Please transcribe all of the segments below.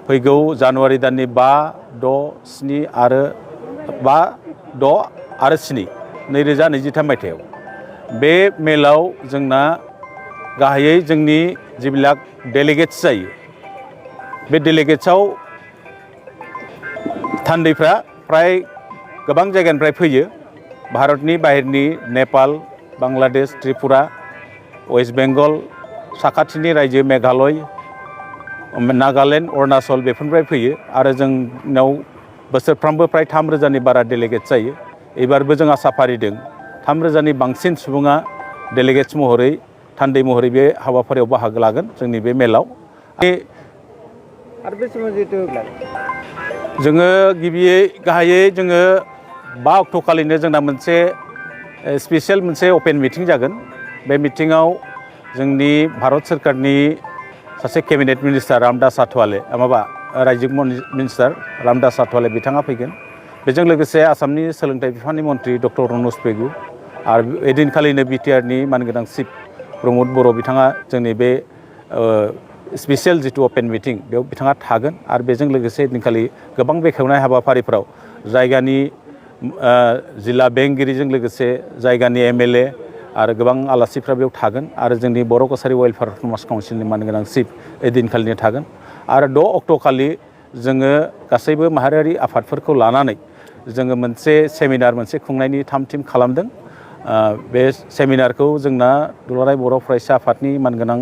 फैगौ जानुवारि दाननि 5, 6, 7 आरो 5, 6 आरो 7 2023 मायथाइयाव बे मेलाव जोंना गाहायै जोंनि जिबिलाक डेलिगेट्स जायो बे डेलिगेट्सआव थान्दैफ्रा प्राय गोबां जायगानिफ्राय फैयो भारतनि बाहेरनि नेपाल बांलादेश त्रिपुरा वेस्ट बेंगल साखाथिनि रायजो मेघालय नागालेण्ड अरुणाचल बेफोरनिफ्राय फैयो आरो जोंनाव बोसोरफ्रामबो प्राय 3,000नि बारा डेलिगेट जायो एबारबो जों आसा फारिदों 3,000नि बांसिन सुबुङा डेलिगेट्स महरै थान्दै महरै बे हाबाफारियाव बाहागो लागोन जोंनि बे मेलाव आरो बे समाव जितु जोङो गिबियै गाहायै जोङो 5 अक्ट' खालिनो जोंना मोनसे स्पेसियेल मोनसे अपेन मिटिं जागोन बे मिटिङाव जोंनि भारत सोरखारनि सासे केबिनेट मिनिस्टार रामदास आठवाले रायजो मिनिस्टार रामदास आठवाले बिथाङा फैगोन बेजों लोगोसे आसामनि सोलोंथाइ बिफाननि मन्थ्रि डक्टर रनज पेगु आरो एदिनखालिनो बिटिआरनि मानगोनां चिफ प्रमद बर' बिथाङा जोंनि बे स्पेसियेल जितु अपेन मिटिं बेयाव बिथाङा थागोन आरो बेजों लोगोसे एदिनखालि गोबां बेखेवनाय हाबाफारिफोराव जायगानि जिल्ला बेंगिरिजों लोगोसे जायगानि एमएलए आरो गोबां आलासिफ्रा बेयाव थागोन आरो जोंनि बर' कसारि वेलफेयार समाज काउन्सिलनि मानगोनां चिफ एदिनखालिनो थागोन आरो 6 अक्ट' खालि जोङो गासैबो माहारियारि आफादफोरखौ लानानै जोङो मोनसे सेमिनार मोनसे खुंनायनि थाम-थिम खालामदों बे सेमिनारखौ जोंना दुलाराय बर' फरायसा आफादनि मानगोनां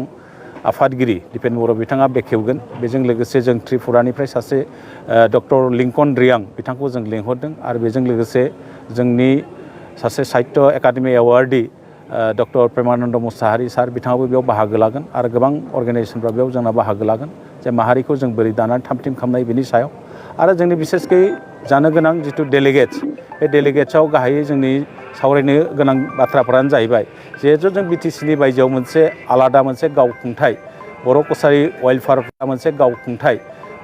आफादगिरि दिपेन बर' बिथाङा बेखेवगोन बेजों लोगोसे जों त्रिपुरानिफ्राय सासे डक्टर लिंकन रियां बिथांखौ जों लिंहरदों आरो बेजों लोगोसे जोंनि सासे साहित्य एकाडेमि एवार्डी डक्टर प्रेमानन्द मुसाहारि सार बिथाङाबो बेयाव बाहागो लागोन आरो गोबां अर्गेनाइजेसनफ्रा बेयाव जोंना बाहागो लागोन जे माहारिखौ जों बोरै दानानै थाम-थिम खालामनाय बेनि सायाव आरो जोंनि बिसेसकै जानो गोनां जितु डेलिगेट्स बे डेलिगेट्सआव गाहायै जोंनि सावरायनो गोनां बाथ्राफोरानो जाहैबाय जिहेतु जों बिटिसिनि बायजोआव मोनसे आलादा मोनसे गावखुंथाय बर' कसारि वेलफेयारफ्रा मोनसे गावखुंथाय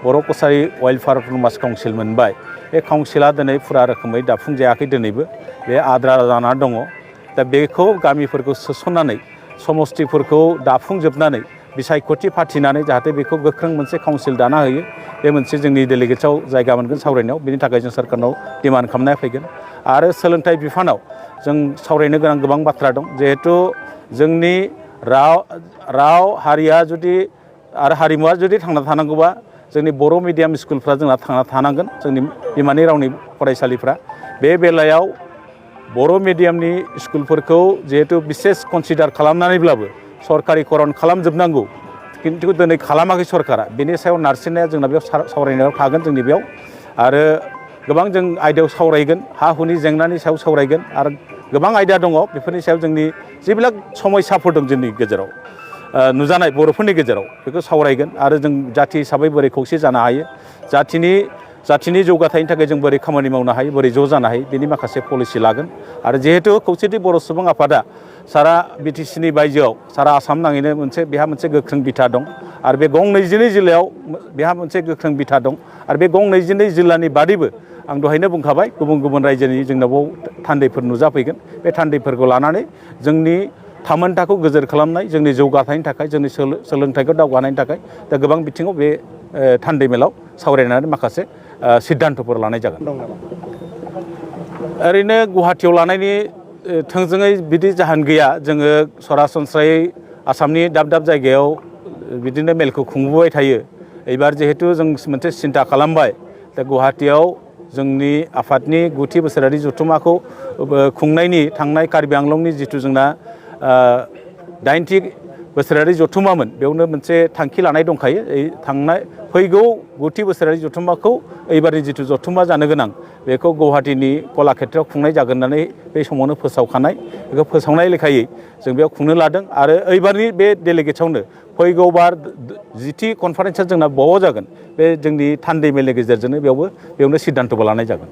बर' कसारि वेलफेयार समाज काउन्सिल मोनबाय बे काउन्सिला दिनै फुरा रोखोमै दाफुंजायाखै दिनैबो बे आद्रा जाना दङ दा बेखौ गामिफोरखौ सोसननानै समस्तिफोरखौ दाफुंजोबनानै बिसायख'थि फाथिनानै जाहाथे बेखौ गोख्रों मोनसे काउन्सिल दाना होयो बे मोनसे जोंनि डेलिगेट्सआव जायगा मोनगोन सावरायनायाव बेनि थाखाय जों सोरखारनाव डिमान्ड खालामनाया फैगोन आरो सोलोंथाइ बिफानाव जों सावरायनो गोनां गोबां बाथ्रा दं जिहेथु जोंनि राव हारिया जुदि आरो हारिमुवा जुदि थांना थानांगौबा जोंनि बर' मिडियाम स्कुलफ्रा जोंना थांना थानांगोन जोंनि बिमानि रावनि फरायसालिफ्रा बे बेलायाव बर' मिडियामनि स्कुलफोरखौ जिहेतु बिसेस कनसिडार खालामनानैब्लाबो सरकारिकरन खालामजोबनांगौ खिन्थु दिनै खालामाखै सरकारा बेनि सायाव नारसिननाया जोंना बेयाव सावरायनायाव थागोन जोंनि बेयाव आरो गोबां जों आयदायाव सावरायगोन हा हुनि जेंनानि सायाव सावरायगोन आरो गोबां आयदा दङ बेफोरनि सायाव जोंनि जेবিলাক समस्याफोर दं जोंनि गेजेराव नुजानाय बर'फोरनि गेजेराव बेखौ सावरायगोन आरो जों जाथि हिसाबै बोरै खौसे जानो हायो जाथिनि जौगाथायनि थाखाय जों बोरै खामानि मावनो हायो बोरै ज' जानो हायो बेनि माखासे पलिसि लागोन आरो जिहेतु खौसेथि बर' सुबुं आफादा सारा बिटिसिनि बायजोआव सारा आसाम नाङैनो बेहा मोनसे गोख्रों बिथा दं आरो बे गं 22 जिल्लायाव बेहा मोनसे गोख्रों बिथा दं आरो बे गं 22 जिल्लानि बादैबो आं दहायनो बुंखाबाय गुबुन गुबुन रायजोनि जोंनाव थान्दैफोर नुजाफैगोन बे थान्दैफोरखौ लानानै जोंनि थामोनथाखौ गोजोर खालामनाय जोंनि जौगाथायनि थाखाय जोंनि सोलोंथाइखौ दावगानायनि थाखाय दा गोबां बिथिङाव बे थान्दै मेलाव सावरायनानै माखासे सिद्धान्तफोर लानाय जागोन ओरैनो गुवाहाटियाव लानायनि थोंजोङै बिदि जाहोन गैया जोङो सरासनस्रायै आसामनि दाब दाब जायगायाव बिदिनो मेलखौ खुंबोबाय थायो एबार जिहेतु जों मोनसे सिन्था खालामबाय दा गुवाहाटियाव जोंनि आफादनि 9थि बोसोरारि जथुम्माखौ खुंनायनि थांनाय कार्बि आंलंनि जितु जोंना 8थि बोसोरारि जथुम्मामोन बेयावनो मोनसे थांखि लानाय दंखायो फैगौ 9थि बोसोरारि जथुम्माखौ एबारनि जितु जथुम्मा जानो गोनां बेखौ गुवाहाटिनि कलाक्षेत्रआव खुंनाय जागोन होननानै बे समावनो फोसावखानाय बेखौ फोसावनाय लेखायै जों बेयाव खुंनो लादों आरो एबारनि बे डेलिगेट्सआवनो फैगौ बार 10थि कनफारेन्सआ जोंना बहाव जागोन बे जोंनि थान्दै मेलनि गेजेरजोंनो बेयावनो सिद्धान्तबो लानाय जागोन